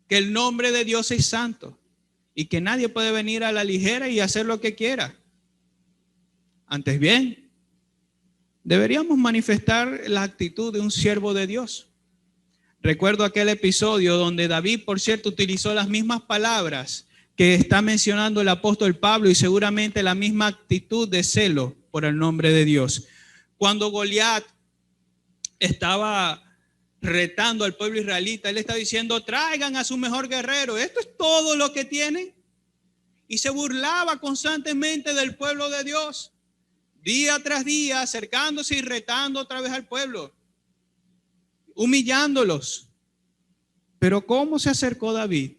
Que el nombre de Dios es santo y que nadie puede venir a la ligera y hacer lo que quiera. Antes bien, deberíamos manifestar la actitud de un siervo de Dios. Recuerdo aquel episodio donde David, por cierto, utilizó las mismas palabras que está mencionando el apóstol Pablo y seguramente la misma actitud de celo por el nombre de Dios. Cuando Goliat estaba retando al pueblo israelita, él está diciendo, traigan a su mejor guerrero, esto es todo lo que tienen. Y se burlaba constantemente del pueblo de Dios, día tras día, acercándose y retando otra vez al pueblo, humillándolos. Pero ¿cómo se acercó David?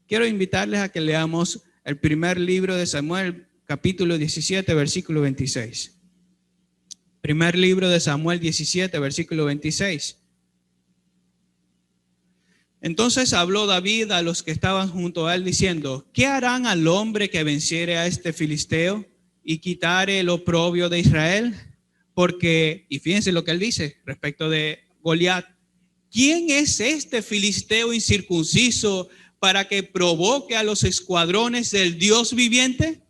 Quiero invitarles a que leamos el primer libro de Samuel, capítulo 17, versículo 26. Primer libro de Samuel 17, versículo 26. Entonces habló David a los que estaban junto a él diciendo, ¿qué harán al hombre que venciere a este filisteo y quitare el oprobio de Israel? Porque, y fíjense lo que él dice respecto de Goliat, ¿quién es este filisteo incircunciso para que provoque a los escuadrones del Dios viviente?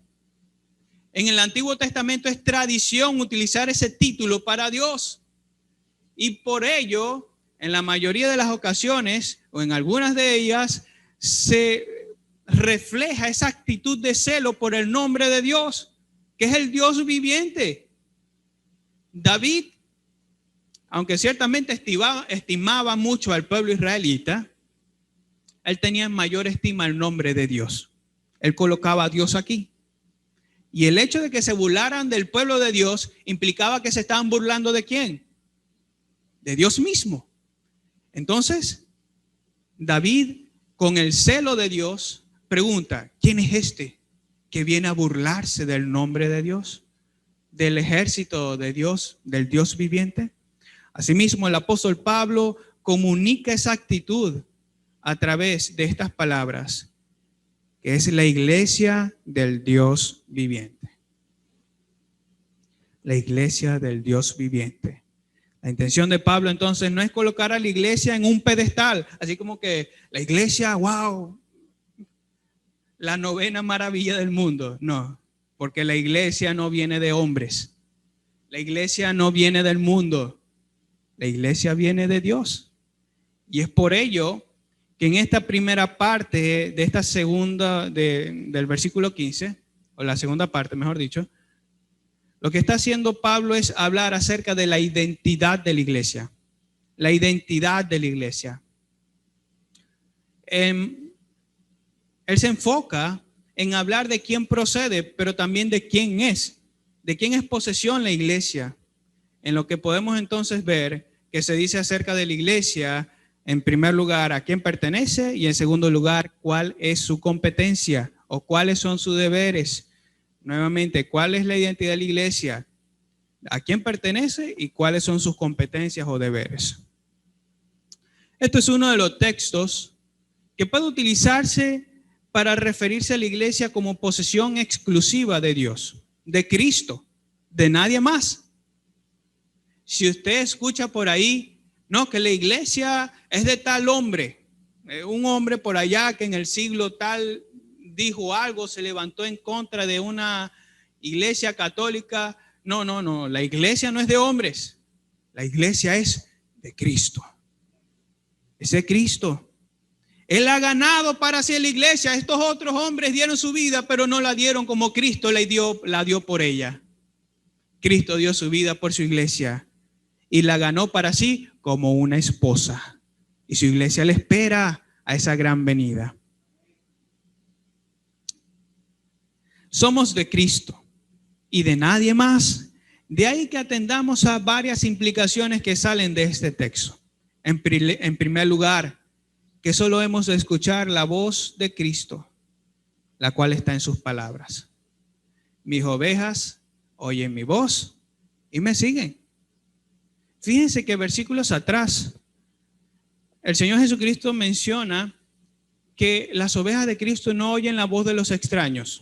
En el Antiguo Testamento es tradición utilizar ese título para Dios. Y por ello, en la mayoría de las ocasiones, o en algunas de ellas, se refleja esa actitud de celo por el nombre de Dios, que es el Dios viviente. David, aunque ciertamente estimaba mucho al pueblo israelita, él tenía en mayor estima el nombre de Dios. Él colocaba a Dios aquí. Y el hecho de que se burlaran del pueblo de Dios implicaba que se estaban burlando ¿de quién? De Dios mismo. Entonces, David, con el celo de Dios, pregunta, ¿quién es este que viene a burlarse del nombre de Dios? ¿Del ejército de Dios, del Dios viviente? Asimismo, el apóstol Pablo comunica esa actitud a través de estas palabras, que es la iglesia del Dios viviente. La iglesia del Dios viviente. La intención de Pablo entonces no es colocar a la iglesia en un pedestal, así como que la iglesia, wow, la novena maravilla del mundo. No, porque la iglesia no viene de hombres. La iglesia no viene del mundo. La iglesia viene de Dios. Y es por ello que en esta primera parte de esta segunda, del versículo 15, o la segunda parte, mejor dicho, lo que está haciendo Pablo es hablar acerca de la identidad de la iglesia. La identidad de la iglesia. Él se enfoca en hablar de quién procede, pero también de quién es posesión la iglesia. En lo que podemos entonces ver que se dice acerca de la iglesia, en primer lugar, a quién pertenece, y en segundo lugar, cuál es su competencia o cuáles son sus deberes. Nuevamente, ¿cuál es la identidad de la iglesia? ¿A quién pertenece y cuáles son sus competencias o deberes? Esto es uno de los textos que puede utilizarse para referirse a la iglesia como posesión exclusiva de Dios, de Cristo, de nadie más. Si usted escucha por ahí, no, que la iglesia es de tal hombre, un hombre por allá que en el siglo tal dijo algo, se levantó en contra de una iglesia católica. No, la iglesia no es de hombres, la iglesia es de Cristo. Es de Cristo. Él ha ganado para hacer la iglesia. Estos otros hombres dieron su vida, pero no la dieron como Cristo la dio por ella. Cristo dio su vida por su iglesia y la ganó para sí como una esposa. Y su iglesia le espera a esa gran venida. Somos de Cristo y de nadie más. De ahí que atendamos a varias implicaciones que salen de este texto. En primer lugar, que solo hemos de escuchar la voz de Cristo, la cual está en sus palabras. Mis ovejas oyen mi voz y me siguen. Fíjense que versículos atrás, el Señor Jesucristo menciona que las ovejas de Cristo no oyen la voz de los extraños.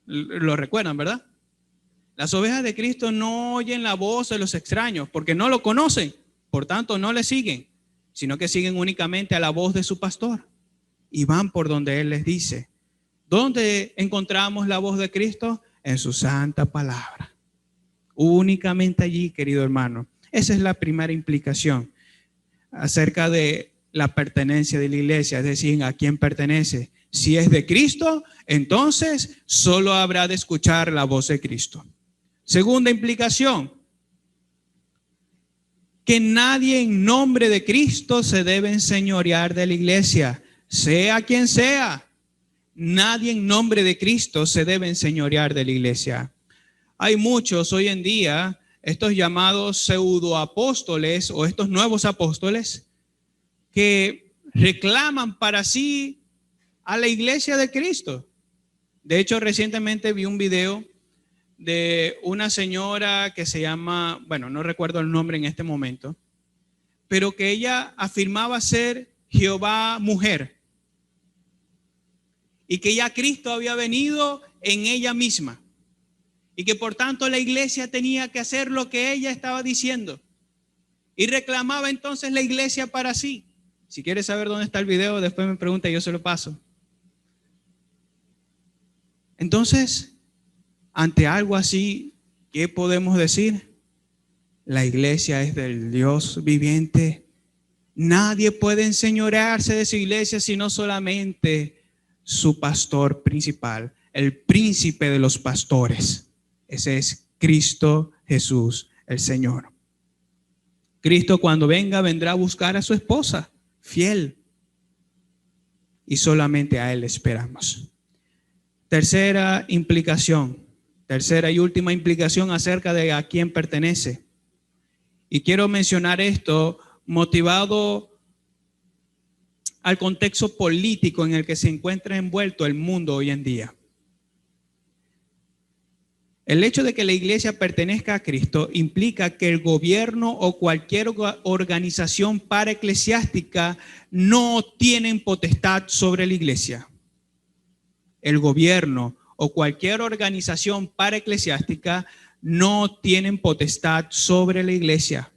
Lo recuerdan, ¿verdad? Las ovejas de Cristo no oyen la voz de los extraños porque no lo conocen, por tanto no le siguen, sino que siguen únicamente a la voz de su pastor y van por donde Él les dice. ¿Dónde encontramos la voz de Cristo? En su santa palabra. Únicamente allí, querido hermano. Esa es la primera implicación acerca de la pertenencia de la iglesia, es decir, a quién pertenece. Si es de Cristo, entonces solo habrá de escuchar la voz de Cristo. Segunda implicación, que nadie en nombre de Cristo se debe enseñorear de la iglesia, sea quien sea. Nadie en nombre de Cristo se debe enseñorear de la iglesia. Hay muchos hoy en día, estos llamados pseudoapóstoles o estos nuevos apóstoles, que reclaman para sí a la iglesia de Cristo. De hecho, recientemente vi un video de una señora que se llama, bueno, no recuerdo el nombre en este momento, pero que ella afirmaba ser Jehová mujer y que ya Cristo había venido en ella misma y que por tanto la iglesia tenía que hacer lo que ella estaba diciendo y reclamaba entonces la iglesia para sí. Si quieres saber dónde está el video, después me pregunta y yo se lo paso. Entonces, ante algo así, ¿qué podemos decir? La iglesia es del Dios viviente. Nadie puede enseñorearse de su iglesia sino solamente su pastor principal, el príncipe de los pastores. Ese es Cristo Jesús, el Señor. Cristo cuando venga, vendrá a buscar a su esposa fiel y solamente a Él esperamos. Tercera implicación. Tercera y última implicación acerca de a quién pertenece. Y quiero mencionar esto motivado al contexto político en el que se encuentra envuelto el mundo hoy en día. El hecho de que la iglesia pertenezca a Cristo implica que el gobierno o cualquier organización paraeclesiástica no tienen potestad sobre la iglesia. El gobierno o cualquier organización paraeclesiástica no tienen potestad sobre la iglesia.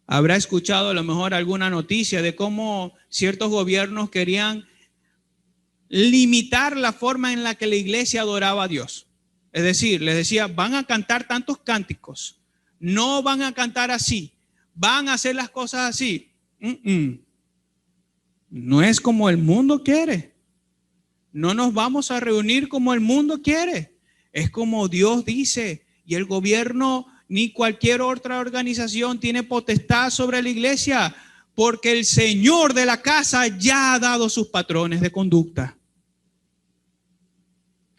Habrá escuchado a lo mejor alguna noticia de cómo ciertos gobiernos querían limitar la forma en la que la iglesia adoraba a Dios. Es decir, les decía, van a cantar tantos cánticos, no van a cantar así, van a hacer las cosas así. No es como el mundo quiere. No nos vamos a reunir como el mundo quiere. Es como Dios dice. Y el gobierno ni cualquier otra organización tiene potestad sobre la iglesia, porque el Señor de la casa ya ha dado sus patrones de conducta.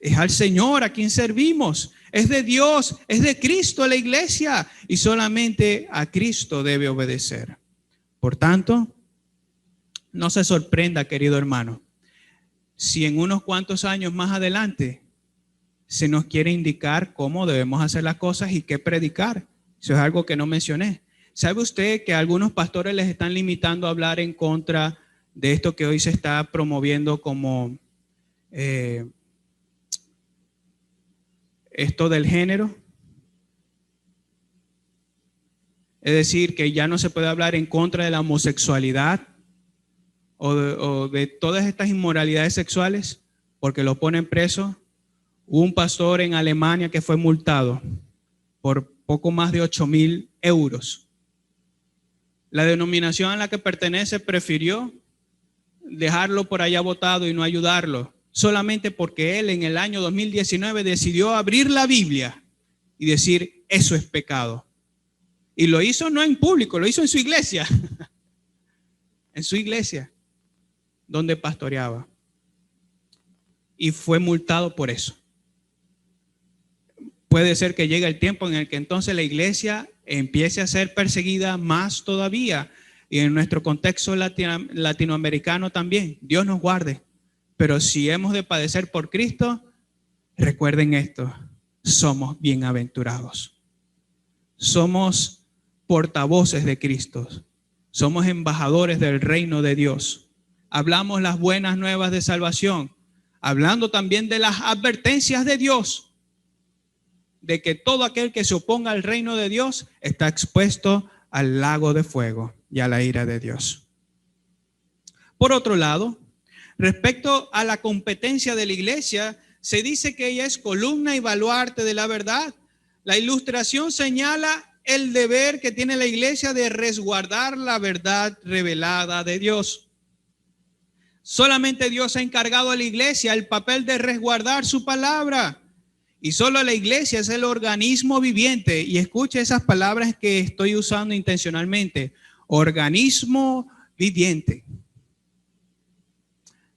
Es al Señor a quien servimos. Es de Dios, es de Cristo la iglesia. Y solamente a Cristo debe obedecer. Por tanto, no se sorprenda, querido hermano, si en unos cuantos años más adelante se nos quiere indicar cómo debemos hacer las cosas y qué predicar. Eso es algo que no mencioné. ¿Sabe usted que algunos pastores les están limitando a hablar en contra de esto que hoy se está promoviendo como esto del género? Es decir, que ya no se puede hablar en contra de la homosexualidad o de todas estas inmoralidades sexuales porque lo ponen preso. Hubo un pastor en Alemania que fue multado por poco más de 8,000 euros. La denominación a la que pertenece prefirió dejarlo por allá botado y no ayudarlo, solamente porque él en el año 2019 decidió abrir la Biblia y decir, eso es pecado. Y lo hizo no en público, lo hizo en su iglesia, en su iglesia, donde pastoreaba. Y fue multado por eso. Puede ser que llegue el tiempo en el que entonces la iglesia empiece a ser perseguida más todavía. Y en nuestro contexto latinoamericano también. Dios nos guarde. Pero si hemos de padecer por Cristo, recuerden esto. Somos bienaventurados. Somos portavoces de Cristo. Somos embajadores del reino de Dios. Hablamos las buenas nuevas de salvación. Hablando también de las advertencias de Dios. De que todo aquel que se oponga al reino de Dios está expuesto al lago de fuego y a la ira de Dios. Por otro lado, respecto a la competencia de la iglesia, se dice que ella es columna y baluarte de la verdad. La ilustración señala el deber que tiene la iglesia de resguardar la verdad revelada de Dios. Solamente Dios ha encargado a la iglesia el papel de resguardar su palabra. Y solo la iglesia es el organismo viviente. Y escuche esas palabras que estoy usando intencionalmente. Organismo viviente.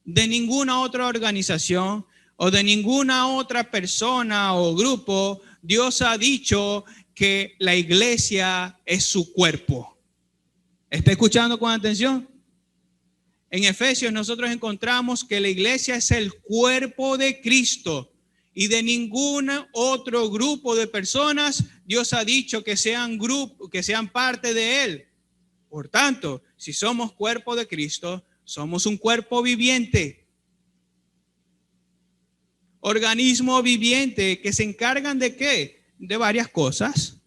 De ninguna otra organización o de ninguna otra persona o grupo, Dios ha dicho que la iglesia es su cuerpo. ¿Está escuchando con atención? En Efesios nosotros encontramos que la iglesia es el cuerpo de Cristo. Y de ningún otro grupo de personas Dios ha dicho que sean parte de él. Por tanto, si somos cuerpo de Cristo, somos un cuerpo viviente. Organismo viviente que se encargan de ¿qué? De varias cosas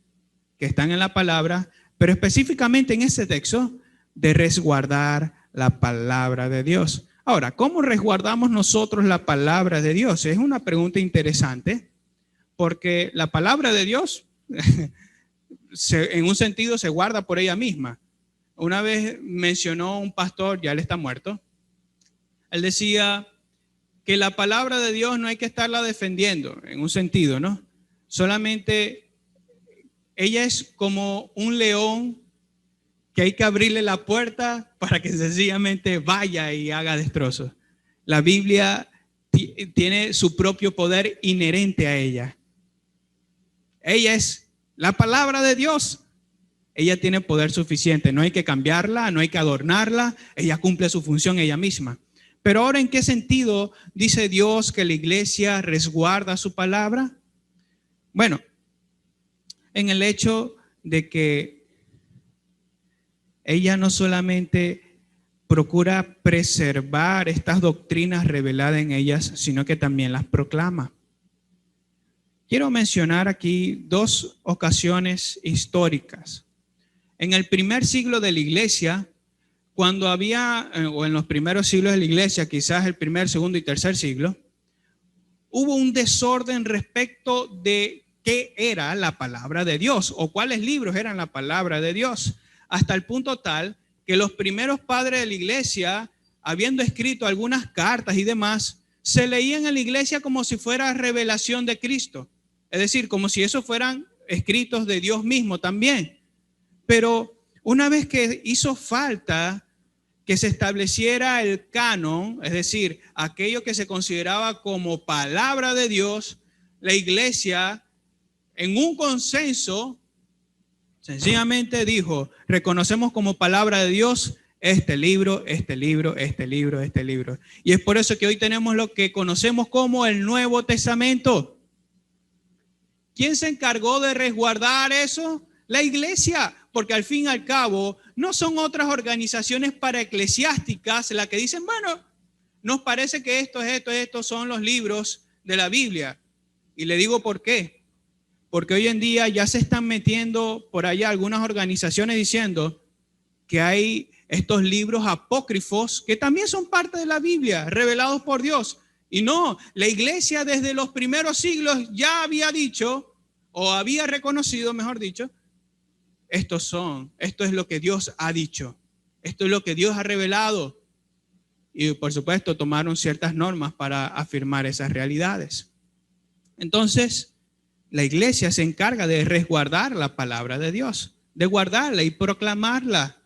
que están en la palabra, pero específicamente en este texto, de resguardar la palabra de Dios. Ahora, ¿cómo resguardamos nosotros la palabra de Dios? Es una pregunta interesante, porque la palabra de Dios, en un sentido, se guarda por ella misma. Una vez mencionó un pastor, ya él está muerto, él decía que la palabra de Dios no hay que estarla defendiendo, en un sentido, ¿no? Solamente ella es como un león que hay que abrirle la puerta para que sencillamente vaya y haga destrozos. La Biblia tiene su propio poder inherente a ella. Ella es la palabra de Dios. Ella tiene poder suficiente. No hay que cambiarla, no hay que adornarla. Ella cumple su función ella misma. Pero ahora, ¿en qué sentido dice Dios que la iglesia resguarda su palabra? Bueno, en el hecho de que ella no solamente procura preservar estas doctrinas reveladas en ellas, sino que también las proclama. Quiero mencionar aquí dos ocasiones históricas En el primer siglo de la iglesia, cuando había, o en los primeros siglos de la iglesia, quizás el primer, segundo y tercer siglo, hubo un desorden respecto de qué era la palabra de Dios o cuáles libros eran la palabra de Dios, hasta el punto tal que los primeros padres de la iglesia, habiendo escrito algunas cartas y demás, se leían en la iglesia como si fuera revelación de Cristo, es decir, como si esos fueran escritos de Dios mismo también. Pero una vez que hizo falta que se estableciera el canon, es decir, aquello que se consideraba como palabra de Dios, la iglesia, en un consenso, sencillamente dijo, reconocemos como palabra de Dios este libro, este libro, este libro, este libro. Y es por eso que hoy tenemos lo que conocemos como el Nuevo Testamento. ¿Quién se encargó de resguardar eso? La iglesia, porque al fin y al cabo no son otras organizaciones paraeclesiásticas las que dicen, bueno, nos parece que estos son los libros de la Biblia. Y le digo por qué. Porque hoy en día ya se están metiendo por allá algunas organizaciones diciendo que hay estos libros apócrifos que también son parte de la Biblia, revelados por Dios. Y no, la iglesia desde los primeros siglos ya había dicho, o había reconocido, mejor dicho, esto es lo que Dios ha dicho, esto es lo que Dios ha revelado. Y por supuesto tomaron ciertas normas para afirmar esas realidades. Entonces, la iglesia se encarga de resguardar la palabra de Dios, de guardarla y proclamarla.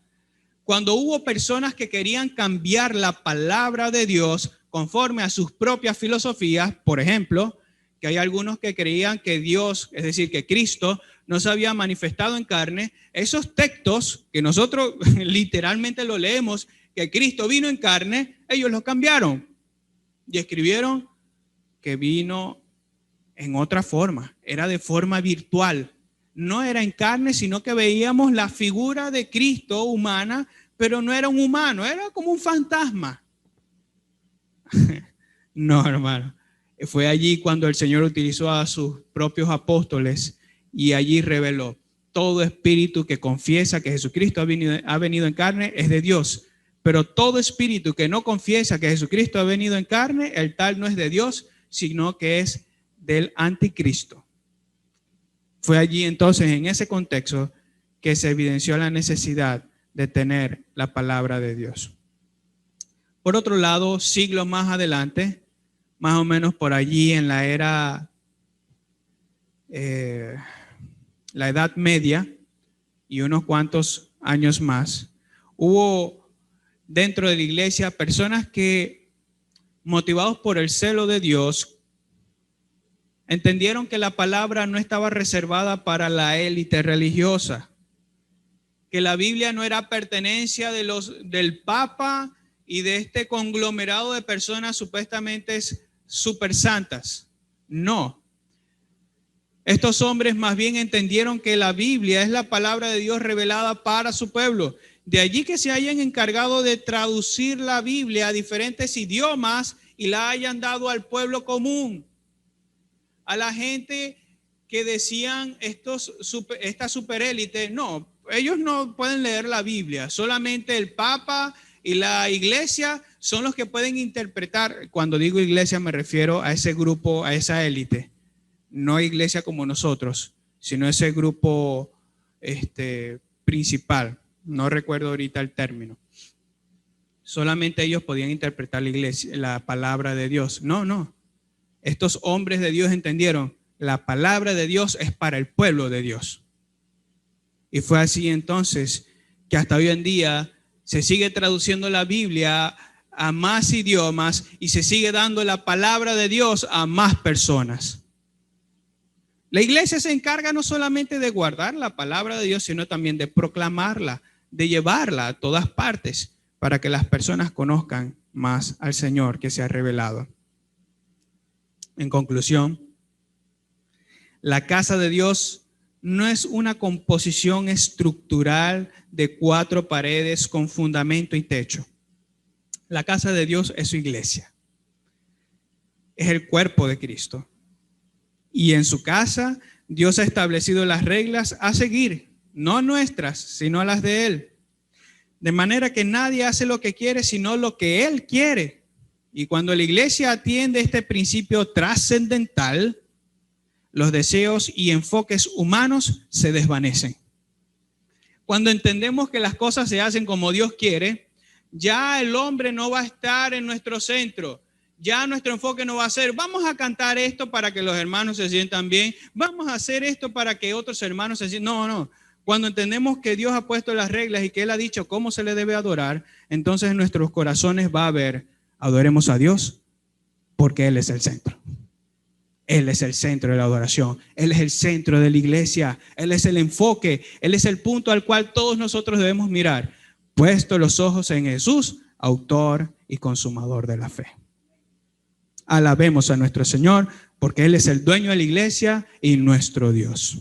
Cuando hubo personas que querían cambiar la palabra de Dios conforme a sus propias filosofías, por ejemplo, que hay algunos que creían que Dios, es decir, que Cristo no se había manifestado en carne, esos textos que nosotros literalmente lo leemos, que Cristo vino en carne, ellos los cambiaron y escribieron que vino en otra forma, era de forma virtual, no era en carne, sino que veíamos la figura de Cristo humana, pero no era un humano, era como un fantasma. No, hermano. Fue allí cuando el Señor utilizó a sus propios apóstoles y allí reveló: todo espíritu que confiesa que Jesucristo ha venido en carne es de Dios, pero todo espíritu que no confiesa que Jesucristo ha venido en carne, el tal no es de Dios, sino que es del anticristo. Fue allí entonces, en ese contexto, que se evidenció la necesidad de tener la palabra de Dios. Por otro lado, siglos más adelante, más o menos por allí en la era, la Edad Media y unos cuantos años más, hubo dentro de la iglesia personas que, motivados por el celo de Dios, entendieron que la palabra no estaba reservada para la élite religiosa, que la Biblia no era pertenencia del Papa y de este conglomerado de personas supuestamente súper santas. No. Estos hombres más bien entendieron que la Biblia es la palabra de Dios revelada para su pueblo. De allí que se hayan encargado de traducir la Biblia a diferentes idiomas y la hayan dado al pueblo común, a la gente que decían esta superélite. No, ellos no pueden leer la Biblia, solamente el Papa y la iglesia son los que pueden interpretar. Cuando digo iglesia me refiero a ese grupo, a esa élite, no iglesia como nosotros, sino ese grupo principal. No recuerdo ahorita el término. Solamente ellos podían interpretar la iglesia, la palabra de Dios. No. Estos hombres de Dios entendieron, la palabra de Dios es para el pueblo de Dios. Y fue así entonces que hasta hoy en día se sigue traduciendo la Biblia a más idiomas y se sigue dando la palabra de Dios a más personas. La iglesia se encarga no solamente de guardar la palabra de Dios, sino también de proclamarla, de llevarla a todas partes para que las personas conozcan más al Señor que se ha revelado. En conclusión, la casa de Dios no es una composición estructural de 4 paredes con fundamento y techo. La casa de Dios es su iglesia. Es el cuerpo de Cristo. Y en su casa, Dios ha establecido las reglas a seguir. no nuestras, sino las de Él. De manera que nadie hace lo que quiere, sino lo que Él quiere. Y cuando la iglesia atiende este principio trascendental, los deseos y enfoques humanos se desvanecen. Cuando entendemos que las cosas se hacen como Dios quiere, ya el hombre no va a estar en nuestro centro. Ya nuestro enfoque no va a ser, vamos a cantar esto para que los hermanos se sientan bien, vamos a hacer esto para que otros hermanos se sientan. No. Cuando entendemos que Dios ha puesto las reglas y que Él ha dicho cómo se le debe adorar, entonces en nuestros corazones va a haber, adoremos a Dios porque Él es el centro. Él es el centro de la adoración. Él es el centro de la iglesia. Él es el enfoque. Él es el punto al cual todos nosotros debemos mirar. Puesto los ojos en Jesús, autor y consumador de la fe. Alabemos a nuestro Señor porque Él es el dueño de la iglesia y nuestro Dios.